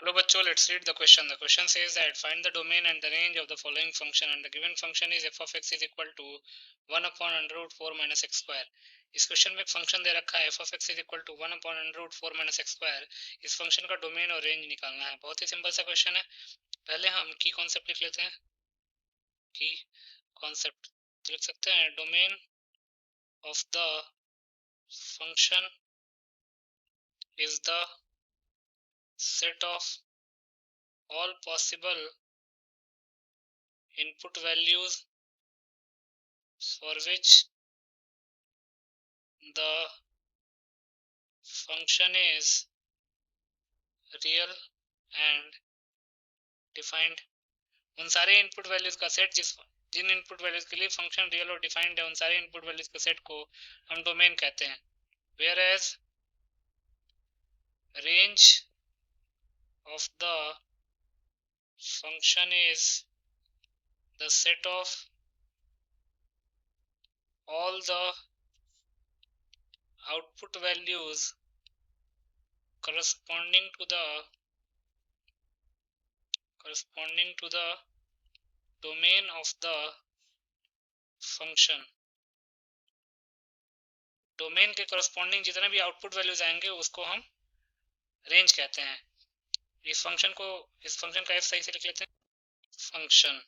Hello बच्चों, let's read the question. The question says that find the domain and the range of the following function, and the given function is f of x is equal to 1 upon under root 4 minus x square. इस question में एक function दे रखा है f of x is equal to 1 upon under root 4 minus x square. इस function का domain और range निकालना है. बहुत ही सिंपल सा क्वेश्चन है. पहले हम की कॉन्सेप्ट लिख लेते हैं. की कॉन्सेप्ट लिख सकते हैं. Domain of the function is the set of all possible input values for which the function is real and defined. उन सारे इनपुट वैल्यूज का सेट जिन इनपुट वैल्यूज के लिए फंक्शन रियल और डिफाइंड है, उन सारे इनपुट वैल्यूज के सेट को हम डोमेन कहते हैं. Whereas range of the function is the set of all the output values corresponding to the domain of the function. Domain के corresponding जितने भी आउटपुट वैल्यूज आएंगे उसको हम रेंज कहते हैं. इस फंक्शन का एफ सही से लिख लेते हैं. फंक्शन,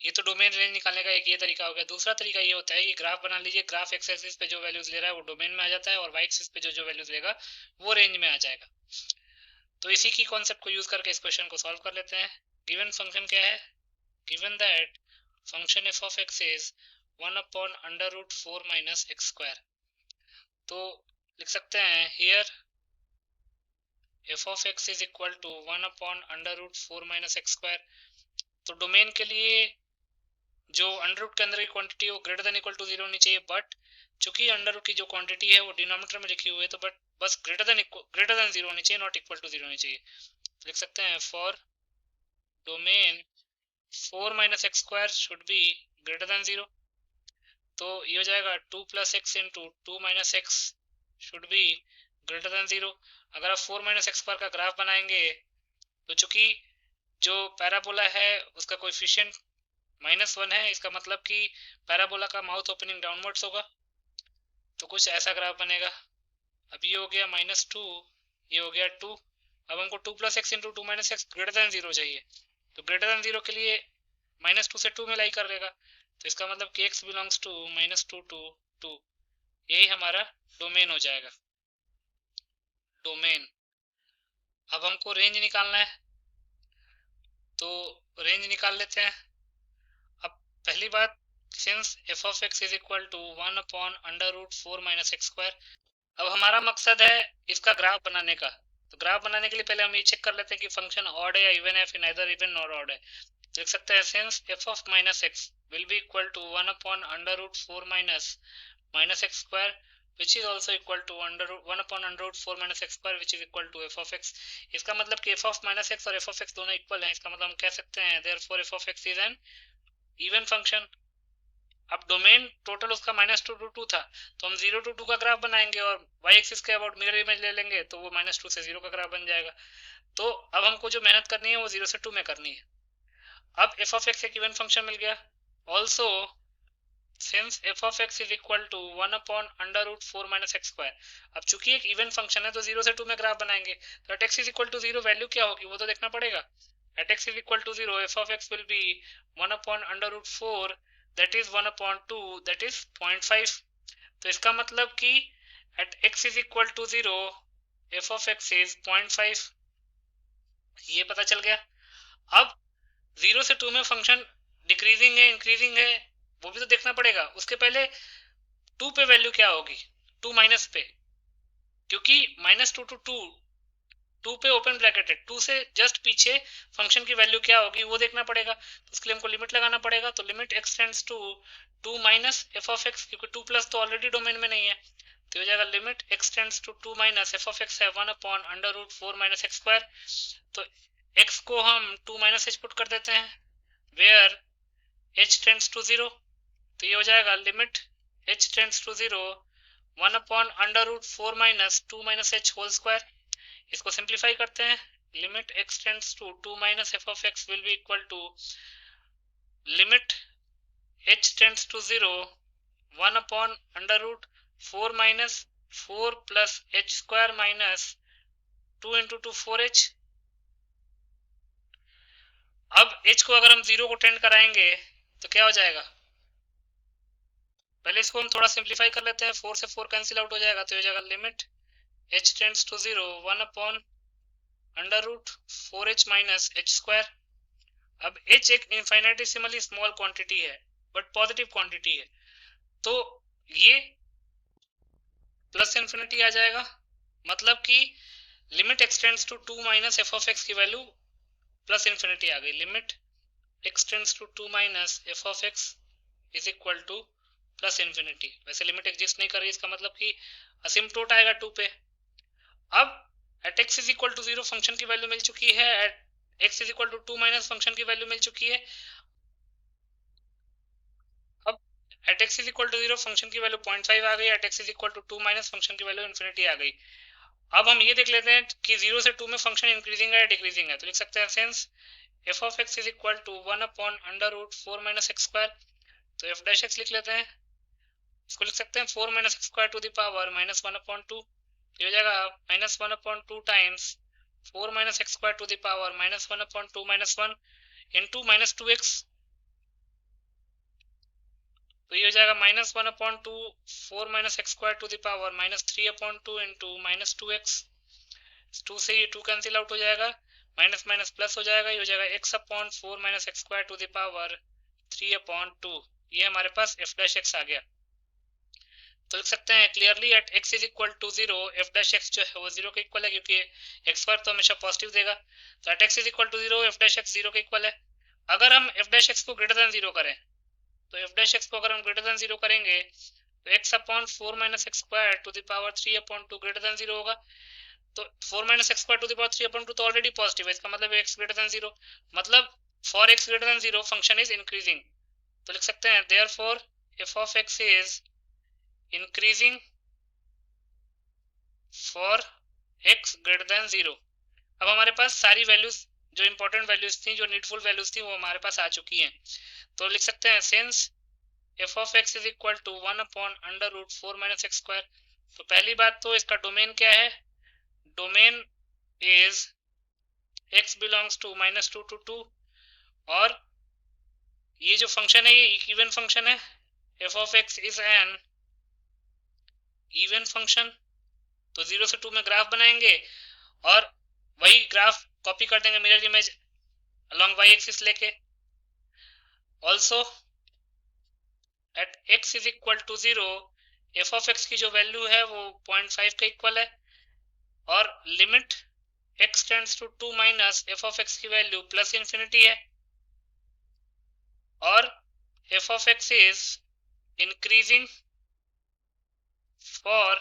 ये तो डोमेन रेंज निकालने का एक ये तरीका हो गया. दूसरा तरीका ये होता है कि ग्राफ बना लीजिए. ग्राफ एक्स एक्सिस पे जो वैल्यूज ले रहा है वो डोमेन में आ जाता है और वाई एक्सिस पे जो वैल्यूज लेगा वो रेंज में आ जाएगा. तो इसी की कॉन्सेप्ट को यूज करके इस क्वेश्चन को सॉल्व कर लेते हैं. गिवन फंक्शन क्या है? Given that function F of x is 1 upon under root 4 minus x square. तो लिख सकते हैं here F of x is equal to 1 upon under root 4 minus x square. तो डोमेन के लिए जो अंडर रूट के अंदर की क्वांटिटी वो ग्रेटर देन इक्वल टू 0 होनी चाहिए, बट चूंकि अंडर रूट की जो क्वांटिटी है वो डिनोमिनेटर में लिखी हुई है तो बट बस ग्रेटर देन 0 होनी चाहिए, नॉट इक्वल टू 0 होनी चाहिए. लिख सकते हैं for domain 4 minus x square should be greater than 0. तो ये हो जाएगा 2 plus x into 2 minus x should be greater than 0. अगर आप 4 माइनस एक्स स्क्वायर का ग्राफ बनाएंगे तो चूंकि जो पैराबोला है उसका कोएफिशिएंट -1 है, इसका मतलब कि पैराबोला का माउथ ओपनिंग डाउनवर्ड्स होगा. तो कुछ ऐसा ग्राफ बनेगा. अब ये हो गया -2, ये हो गया 2. अब हमको 2 plus x into 2 minus x greater than 0 चाहिए. तो ग्रेटर देन 0 के लिए -2 से 2 में लाई कर लेगा. तो इसका मतलब कि x बिलोंग्स टू -2 to 2. यही हमारा डोमेन हो जाएगा. डोमेन. अब हमको रेंज निकालना है तो रेंज निकाल लेते हैं. अब पहली बात, since f of x is equal to 1 upon under root 4 minus x square. अब हमारा मकसद है इसका ग्राफ बनाने का. तो ग्राफ बनाने के लिए पहले हम ये चेक कर लेते हैं कि फंक्शन ऑड है या इवन है, फिर नाइदर इवन नॉर ऑड है. लिख सकते हैं since f of minus x will be equal to 1 upon under root 4 minus x square which is also equal to 1 upon under root 4 minus x square which is equal to f of x. इसका मतलब कि f of minus x और f of x दोनों equal हैं. इसका मतलब हम कह सकते हैं therefore f of x is an even function. अब डोमेन टोटल उसका -2 to 2 था तो हम 0 to 2 का ग्राफ बनाएंगे और y एक्सिस के अबाउट मिरर इमेज ले लेंगे तो वो -2 से 0 का ग्राफ बन जाएगा. तो अब हमको जो मेहनत करनी है वो 0 से 2 में करनी है. अब f of x एक इवन फंक्शन मिल गया. Also since f of x is equal to 1 upon under root 4 minus x square. अब चूंकि एक इवन फंक्शन है तो 0 से 2 में ग्राफ बनाएंगे. तो at x is equal to 0 value क्या होगी वो तो देखना पड़ेगा. At x is equal to 0 f of x will be 1 upon under root 4 that is 1 upon 2 that is 0.5. तो इसका मतलब कि at x is equal to 0 f of x is 0.5. ये पता चल गया. अब 0 से 2 में फंक्शन डिक्रीजिंग है इंक्रीजिंग है वो भी तो देखना पड़ेगा. उसके पहले 2 पे वैल्यू क्या होगी, 2 माइनस पे, क्योंकि -2 to 2 पे ओपन ब्रैकेट है, 2 से जस्ट पीछे फंक्शन की वैल्यू क्या होगी वो देखना पड़ेगा. तो उसके लिए हमको लिमिट लगाना पड़ेगा. तो limit x tends to 2 minus f of x, क्योंकि 2 प्लस तो ऑलरेडी डोमेन में नहीं है. तो हो जाएगा limit x tends to 2 minus f of x है 1 upon under root 4 minus x square. तो x को हम 2 माइनस h पुट कर देते हैं वेयर h टेंड्स टू 0. तो ये हो जाएगा limit h tends to 0 1 upon under root 4 minus 2 minus h whole square. इसको सिंप्लीफाई करते हैं, limit x tends to 2 minus f of x will be equal to limit h tends to 0 1 upon under root 4 minus 4 plus h square minus 2 into 2 4h। अब h को अगर हम 0 को tend कराएंगे तो क्या हो जाएगा, पहले इसको हम थोड़ा सिंप्लीफाई कर लेते हैं, 4 से 4 कैंसिल आउट हो जाएगा, तो हो जाएगा limit h tends to 0 1 upon under root 4h minus h square. अब h एक इनफाइनेटिसिमली स्मॉल क्वांटिटी है बट पॉजिटिव क्वांटिटी है, तो ये प्लस इन्फिनिटी आ जाएगा, मतलब कि limit x tends to 2 minus f of x की वैल्यू प्लस इन्फिनिटी आ गई। Limit x tends to 2 minus f of x is equal to plus infinity. वैसे लिमिट एग्जिस्ट नहीं कर रही, इसका मतलब कि असिम्पटोट आएगा 2 पे। अब at x is equal to 0 function की वैल्यू मिल चुकी है, at x is equal to 2 minus function की वैल्यू मिल चुकी है। अब at x is equal to 0 function की वैल्यू 0.5 आ गई, at x is equal to 2 minus function की वैल्यू इन्फिनिटी आ गई। अब हम ये देख लेते हैं कि 0 से 2 में फंक्शन इंक्रीजिंग है या डिक्रीजिंग है, तो लिख सकते हैं since f of x is equal to 1 upon under root 4 minus x square, तो एफ डैश एक्स लिख लेते हैं, इसको लिख सकते हैं 4 minus x square to the power minus 1 upon 2, ये हो जाएगा minus 1 upon 2 times 4 minus x square to the power minus 1 upon 2 minus 1 into minus 2x, तो ये हो जाएगा minus 1 upon 2 4 minus x square to the power minus 3 upon 2 into minus 2x, 2 से ये 2 cancel out हो जाएगा, माइनस माइनस प्लस हो जाएगा, ये हो जाएगा x upon 4 minus x square to the power 3 upon 2, ये हमारे पास f डैश x आ गया। तो लिख सकते हैं clearly at x is equal to 0 f dash x जो है वो 0 के इक्वल है, क्योंकि x स्क्वायर तो हमेशा पॉजिटिव देगा, तो एट x is equal to 0 f dash x 0 के इक्वल है। अगर हम f डैश x को ग्रेटर देन 0 करें, तो f डैश x को अगर हम ग्रेटर देन 0 करेंगे तो x upon 4 minus x square to the power 3 upon 2 greater than 0 होगा, तो 4 minus x square to the power 3 upon 2 तो ऑलरेडी पॉजिटिव है, इसका मतलब x ग्रेटर देन 0, मतलब for x greater than 0 function is increasing, तो लिख सकते हैं therefore f of x is increasing for x greater than 0। अब हमारे पास सारी वैल्यूज जो इंपॉर्टेंट वैल्यूज थी, जो नीडफुल वैल्यूज थी, वो हमारे पास आ चुकी हैं, तो लिख सकते हैं since f of x is equal to 1 upon under root 4 minus x square, तो पहली बात तो इसका डोमेन क्या है, domain is x belongs to minus 2 to 2, और ये जो फंक्शन है ये इवन फंक्शन है, f of x is an even function, तो 0 से 2 में ग्राफ बनाएंगे और वही ग्राफ कॉपी कर देंगे mirror image along y axis लेके। Also at x is equal to 0 f of x की जो वैल्यू है वो 0.5 के इक्वल है, और limit x tends to 2 minus f of x की वैल्यू प्लस इन्फिनिटी है, और f of x is increasing for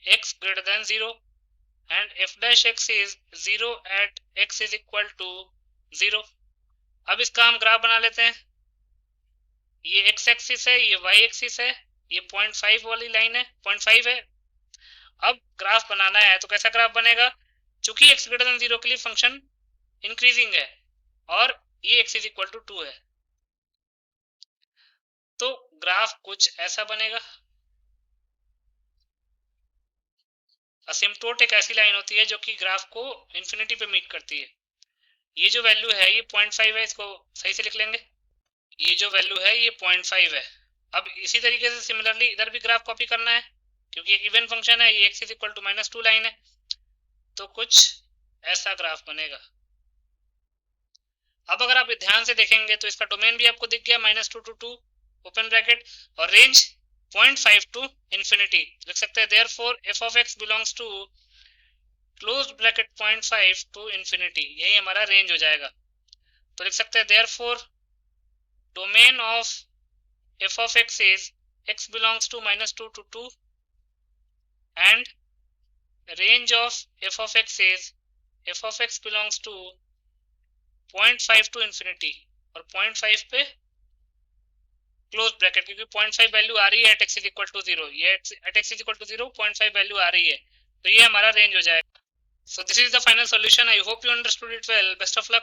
x greater than 0 and f dash x is 0 at x is equal to 0। अब इसका हम graph बना लेते हैं, ये x एक्सिस है, ये y एक्सिस है, ये 0.5 वाली लाइन है, 0.5 है। अब ग्राफ बनाना है तो कैसा ग्राफ बनेगा, चूंकि x ग्रेटर देन 0 के लिए फंक्शन इंक्रीजिंग है और ये x इज इक्वल टू 2 है, तो ग्राफ कुछ ऐसा बनेगा। असिम्पटोट एक ऐसी लाइन होती है जो कि ग्राफ को इंफिनिटी पे मीट करती है, ये जो वैल्यू है ये 0.5 है, इसको सही से लिख लेंगे, ये जो वैल्यू है ये 0.5 है। अब इसी तरीके से सिमिलरली इधर भी ग्राफ कॉपी करना है, क्योंकि एक इवन फंक्शन है, ये x is equal to minus 2 line है, तो कुछ ऐसा ग्राफ बनेगा। अब अगर आप ध्यान से देखेंगे तो इसका डोमेन भी आपको दिख गया, माइनस 2 टू 2 ओपन ब्रैकेट, और रेंज 0.5 टू इंफिनिटी, लिख सकते हैं therefore f of x belongs to close bracket 0.5 to infinity, यही हमारा रेंज हो जाएगा, तो लिख सकते हैं therefore domain of f of x is x belongs to minus 2 to 2 and range of f of x is f of x belongs to 0.5 to infinity, और 0.5 पे क्लोज ब्रैकेट, क्योंकि 0.5 वैल्यू आ रही है at x is equal to 0, ये at x is equal to 0 0.5 value आ रही है, तो ये हमारा रेंज हो जाएगा। So this is the final solution. I hope you understood it well. Best of luck.